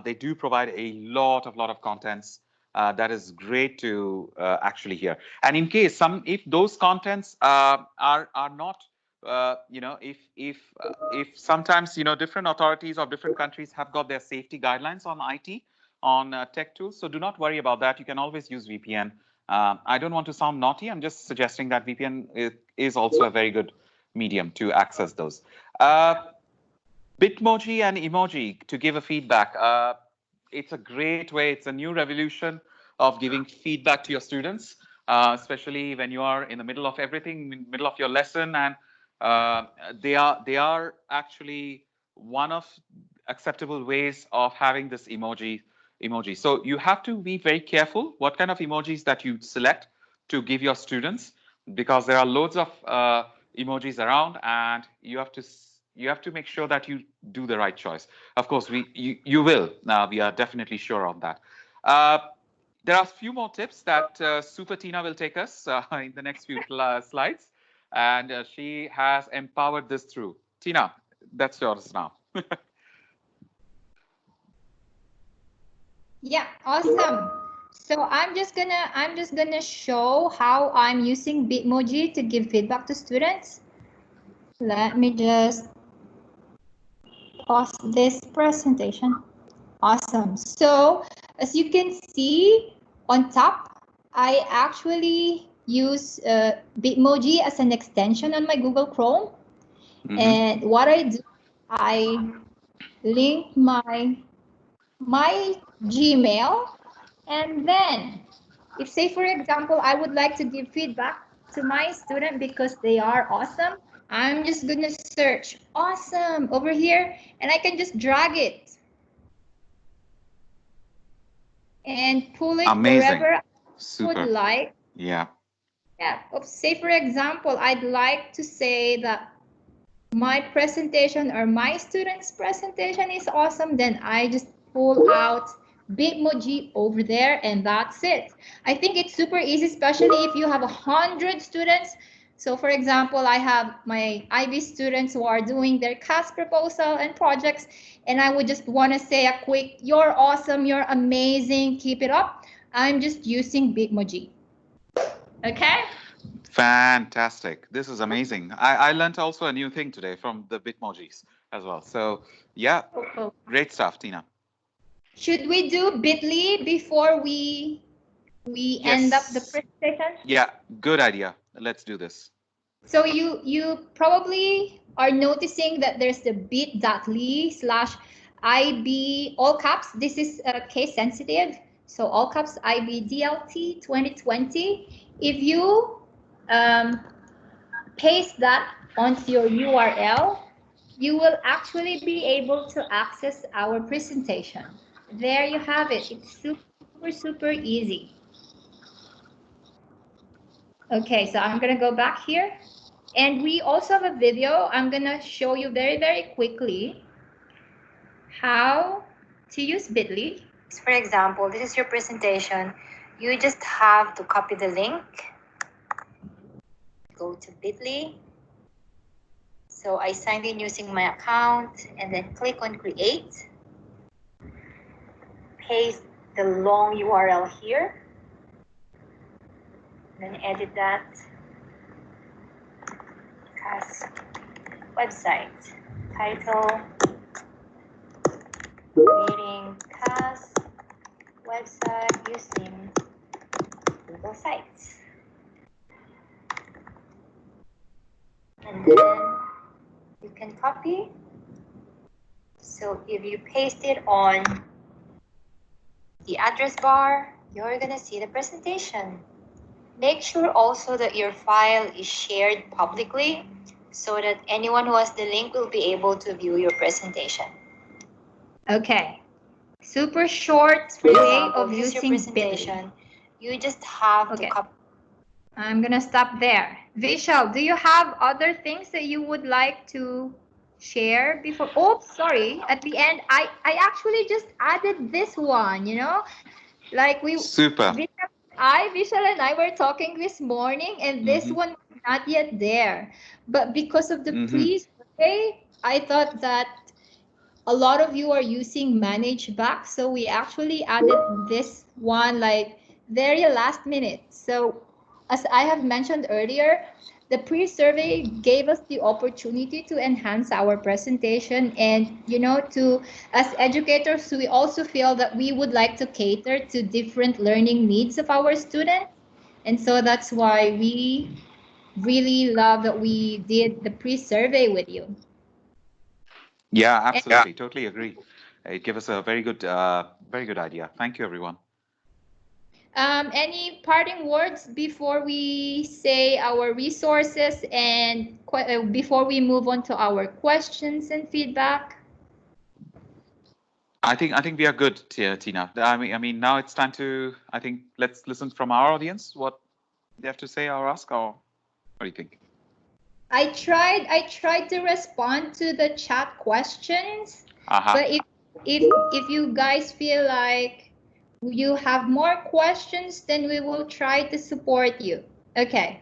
they do provide a lot of contents that is great to actually hear. And in case if those contents are not if sometimes different authorities of different countries have got their safety guidelines on IT, on tech tools, so do not worry about that. You can always use VPN. I don't want to sound naughty. I'm just suggesting that VPN is also a very good medium to access those. Bitmoji and emoji to give a feedback. It's a great way. It's a new revolution of giving feedback to your students, especially when you are in the middle of everything, middle of your lesson, and they are actually one of acceptable ways of having this emoji. So you have to be very careful what kind of emojis that you select to give your students, because there are loads of emojis around, and you have to make sure that you do the right choice. Of course, you will. We are definitely sure of that. There are a few more tips that Super Tina will take us in the next few slides, and she has empowered this through. Tina, that's yours now. Yeah, awesome. So I'm just gonna show how I'm using Bitmoji to give feedback to students. Let me just pause this presentation. Awesome. So as you can see on top, I actually use Bitmoji as an extension on my Google Chrome. Mm-hmm. And what I do, I link my Gmail, and then if, say, for example, I would like to give feedback to my student because they are awesome, I'm just gonna search awesome over here, and I can just drag it and pull it wherever I would like. Yeah. Say, for example, I'd like to say that my presentation or my student's presentation is awesome, then I just pull out Bitmoji over there, and that's it. I think it's super easy, especially if you have 100 students. So for example, I have my IB students who are doing their CAS proposal and projects, and I would just want to say a quick, "You're awesome, you're amazing, keep it up." I'm just using Bitmoji. Okay? Fantastic. This is amazing. I learned also a new thing today from the Bitmojis as well. So yeah, great stuff, Tina. Should we do Bitly before we end up the presentation? Yeah, good idea. Let's do this. So you probably are noticing that there's the bit.ly/IB all caps. This is case sensitive. So all caps IBDLT 2020. If you paste that onto your URL, you will actually be able to access our presentation. There you have it. It's super easy. Okay, so I'm gonna go back here, and we also have a video. I'm gonna show you very quickly how to use Bitly. For example, this is your presentation. You just have to copy the link, go to Bitly. So I signed in using my account, and then click on create. Paste the long URL here, then edit that as website title, creating CAS website using Google Sites, and then you can copy. So if you paste it on the address bar, you're gonna see the presentation. Make sure also that your file is shared publicly so that anyone who has the link will be able to view your presentation. Okay. Super short way of using presentation. You just have to copy. I'm gonna stop there. Vishal, do you have other things that you would like to share before? Oh, sorry. At the end, I actually just added this one, you know, like Super. Vishal and I were talking this morning, and this one was not yet there. But because of the pre-survey, I thought that a lot of you are using Manage Back, so we actually added this one like very last minute. So as I have mentioned earlier, the pre-survey gave us the opportunity to enhance our presentation, and you know, to as educators, we also feel that we would like to cater to different learning needs of our students. And so that's why we really love that we did the pre-survey with you. Yeah, absolutely. Totally agree. It gave us a very good idea. Thank you, everyone. Any parting words before we say our resources and before we move on to our questions and feedback? I think we are good, Tina. I mean, now it's time to, I think, let's listen from our audience what they have to say or ask, or what do you think? I tried to respond to the chat questions, but if you guys feel like you have more questions, then we will try to support you. Okay.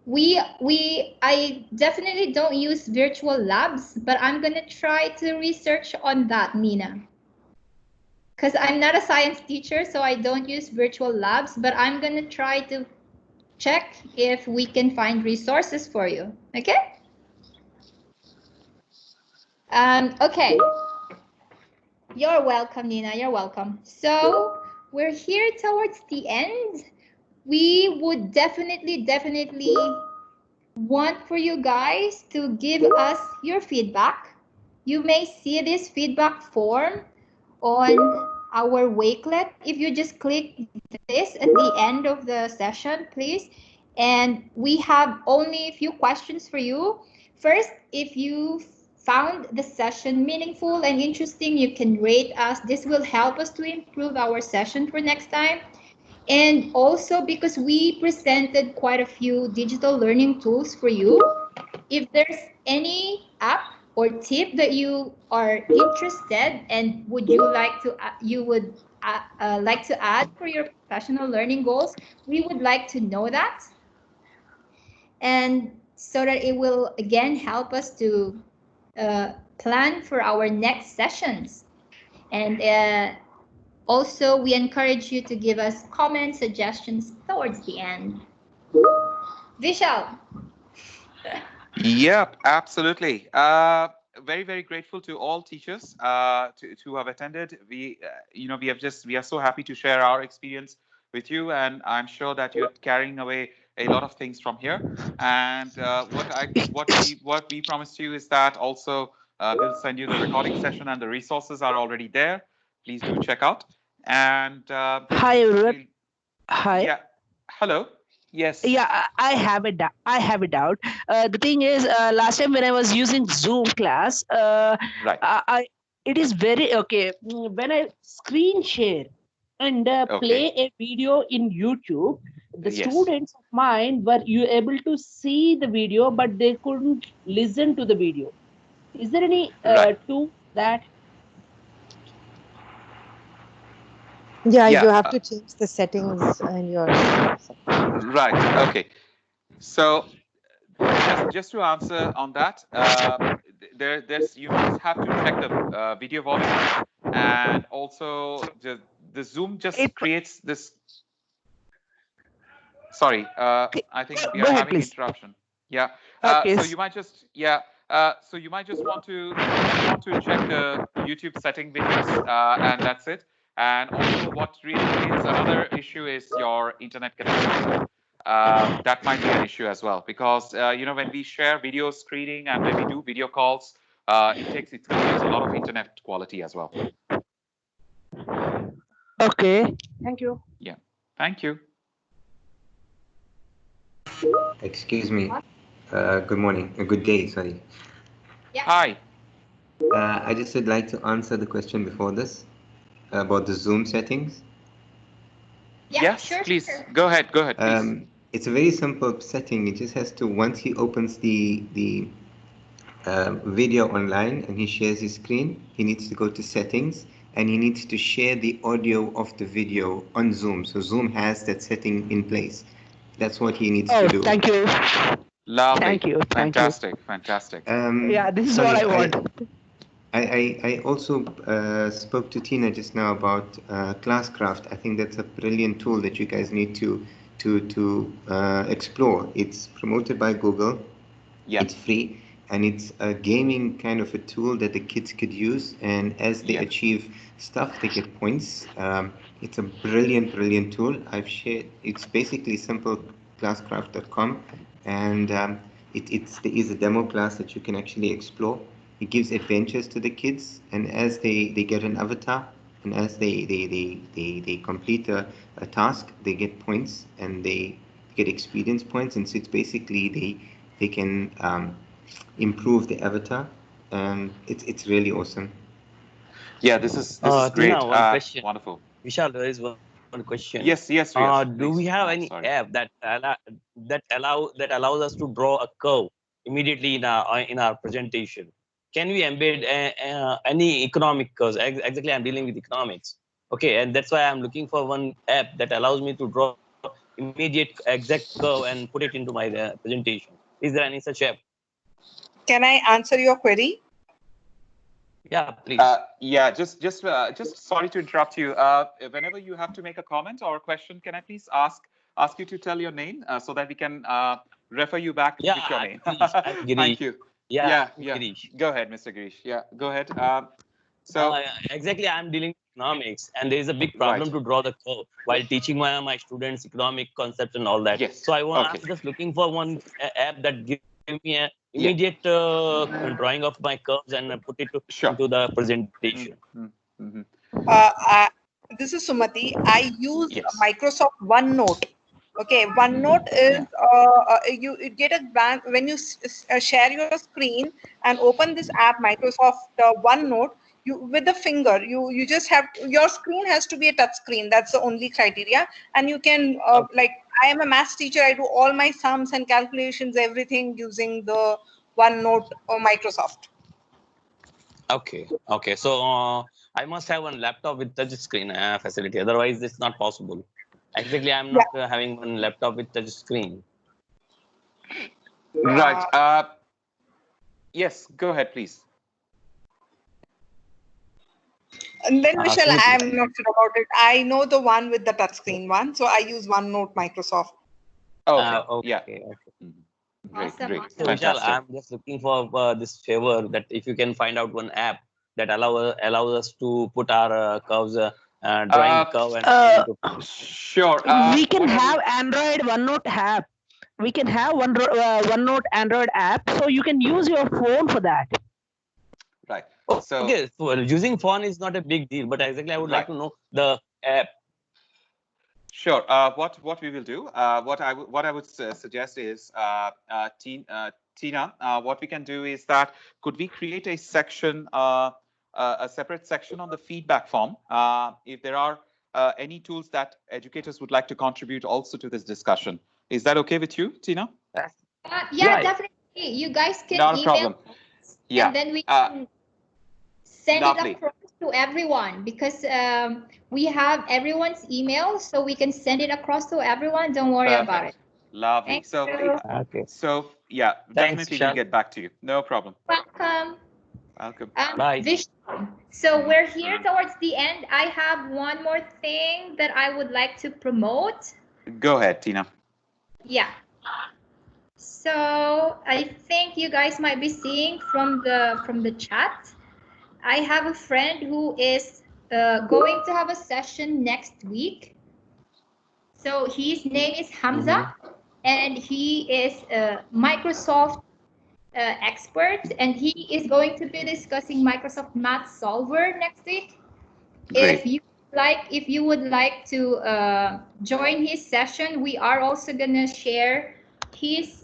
I definitely don't use virtual labs, but I'm gonna try to research on that, Mina. Because I'm not a science teacher, so I don't use virtual labs, but I'm gonna try to check if we can find resources for you. Okay? Okay. You're welcome, Nina. You're welcome. So we're here towards the end. We would definitely want for you guys to give us your feedback. You may see this feedback form on our Wakelet. If you just click this at the end of the session, please. And we have only a few questions for you. First, if you found the session meaningful and interesting, you can rate us. This will help us to improve our session for next time. And also because we presented quite a few digital learning tools for you, if there's any app or tip that you are interested and would you like to like to add for your professional learning goals, we would like to know that. And so that it will again help us to plan for our next sessions. And also, we encourage you to give us comments, suggestions towards the end. Vishal. Yep, absolutely. Very grateful to all teachers to have attended. We are so happy to share our experience with you, and I'm sure that you're carrying away a lot of things from here. And what we promised you is that also we'll send you the recording session, and the resources are already there. Please do check out. And hi everyone. Hi. Yeah. Hello. Yes. Yeah, I have a doubt. The thing is, last time when I was using Zoom class, right. It is very okay. When I screen share and play a video in YouTube, the students of mine were able to see the video, but they couldn't listen to the video. Is there any tool that? Yeah, you have to change the settings in your. Right. Okay. So just to answer on that, there's you just have to check the video volume, and also the Zoom just creates this. Sorry, I think we are having interruption. Yeah. So you might just so you might just want to check the YouTube setting videos, and that's it. And also, what really creates another issue is your internet connection. that might be an issue as well, because when we share video screening and when we do video calls, it consumes a lot of internet quality as well. Okay, thank you. Yeah, thank you. Excuse me. Good morning. Good day, sorry. Yeah. Hi. I just would like to answer the question before this about the Zoom settings. Yeah, yes, sure, please. sure. Go ahead, please. It's a very simple setting. It just has to, once he opens the video online and he shares his screen, he needs to go to settings and he needs to share the audio of the video on Zoom. So Zoom has that setting in place. That's what he needs to do. Thank you. Lovely. Thank you. Fantastic. Fantastic. Yeah, this is what I want. I also spoke to Tina just now about Classcraft. I think that's a brilliant tool that you guys need to explore. It's promoted by Google. Yeah. It's free, and it's a gaming kind of a tool that the kids could use. And as they achieve stuff, they get points. It's a brilliant tool. I've shared. It's basically simple classcraft.com, and there is a demo class that you can actually explore. It gives adventures to the kids, and as they get an avatar, and as they complete a task, they get points, and they get experience points, and so it's basically they can improve the avatar, and it's really awesome. Yeah, this is great. Tina, one question. Wonderful. Vishal, there is one question. Yes. Do we have any app that allows us to draw a curve immediately in our presentation? Can we embed any economic curves? Exactly, I'm dealing with economics. Okay, and that's why I'm looking for one app that allows me to draw immediate exact curve and put it into my presentation. Is there any such app? Can I answer your query? Yeah, please. Just sorry to interrupt you. Whenever you have to make a comment or a question, can I please ask you to tell your name so that we can refer you back with your name? Thank you. Yeah. Girish. Go ahead, Mr. Girish. Yeah, go ahead. Exactly, I'm dealing with economics, and there is a big problem to draw the curve while teaching my students economic concepts and all that. Yes. So I'm just looking for one app that gives me an immediate drawing of my curves and put it into the presentation. This is Sumati. I use Microsoft OneNote. Okay, OneNote is you get a when you share your screen and open this app, Microsoft OneNote. You with the finger, you just have your screen has to be a touch screen. That's the only criteria, and you can like I am a maths teacher. I do all my sums and calculations, everything using the OneNote or Microsoft. Okay. So I must have one laptop with touch screen facility. Otherwise, it's not possible. Exactly, I'm not having one laptop with touch screen. Right. Yes, go ahead, please. And then, Michelle, I'm not sure about it. I know the one with the touchscreen one, so I use OneNote Microsoft. Okay. Great. So, Vishal, I'm just looking for this favor that if you can find out one app that allows us to put our curves, drawing the curve and sure. We can have Android OneNote app. We can have OneNote Android app, so you can use your phone for that. Right. So using phone is not a big deal, but exactly I would like to know the app. Sure. What we will do, what I would suggest is, Tina, what we can do is that could we create a section, a separate section on the feedback form, if there are any tools that educators would like to contribute also to this discussion. Is that okay with you, Tina? Yeah, definitely. You guys can not a email problem. Yeah. And then we can send lovely. it across to everyone, because we have everyone's email, so we can send it across to everyone. Don't worry about it. Lovely. So yeah, definitely we'll get back to you. No problem. Welcome. Bye. So we're here towards the end. I have one more thing that I would like to promote. Go ahead, Tina. Yeah. So I think you guys might be seeing from the chat. I have a friend who is going to have a session next week. So his name is Hamza. and he is a Microsoft expert, and he is going to be discussing Microsoft Math Solver next week. Great. If you would like to join his session, we are also gonna share his.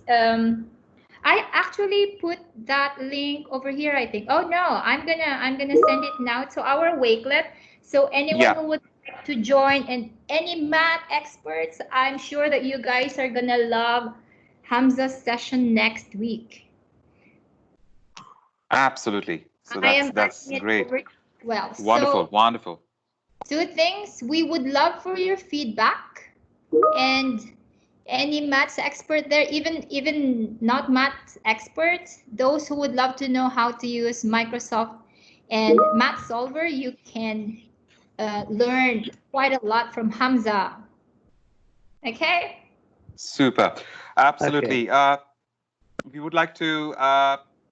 I actually put that link over here, I think. Oh no, I'm gonna send it now to our Wakelet. So anyone who would like to join, and any math experts, I'm sure that you guys are gonna love Hamza's session next week. Absolutely. So that's great. Well, wonderful, wonderful. 2 things. We would love for your feedback, and any maths expert there, even not math experts, those who would love to know how to use Microsoft and Math Solver, you can learn quite a lot from Hamza. Okay. Super. Absolutely. Okay. We would like to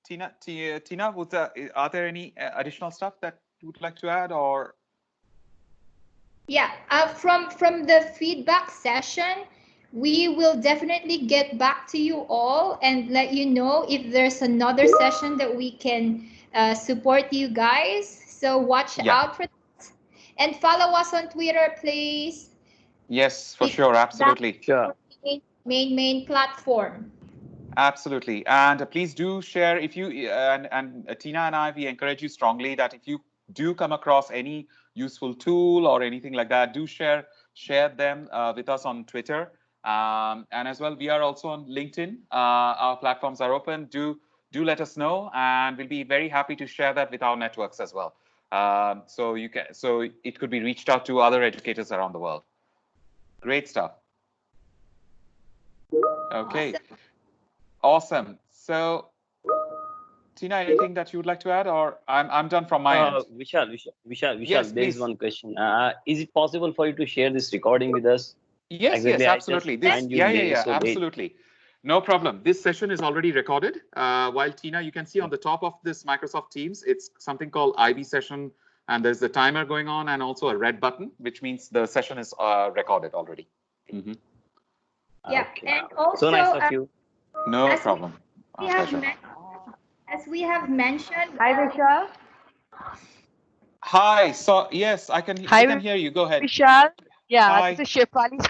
Tina, are there any additional stuff that you would like to add, or? Yeah, from the feedback session, we will definitely get back to you all and let you know if there's another session that we can support you guys. So watch out for that. And follow us on Twitter, please. Yes, for sure. Absolutely. Sure. Main platform. Absolutely. And please do share if you, and Tina and I, we encourage you strongly that if you do come across any useful tool or anything like that, do share them with us on Twitter. And as well, we are also on LinkedIn. Our platforms are open. Do let us know, and we'll be very happy to share that with our networks as well. So it could be reached out to other educators around the world. Great stuff. Okay. Awesome. So, Tina, anything that you would like to add, or I'm done from my end? Vishal, yes, there is one question. Is it possible for you to share this recording with us? Yes, yes, absolutely. Absolutely. No problem. This session is already recorded. While Tina, you can see on the top of this Microsoft Teams, it's something called IB session, and there's the timer going on, and also a red button, which means the session is recorded already. Mm-hmm. Yeah, and also so nice of you. No problem. As we have mentioned. Hi, Vishal. Hi. So yes, I can. I can hear you. Go ahead. Vishal. Yeah, this is Shefali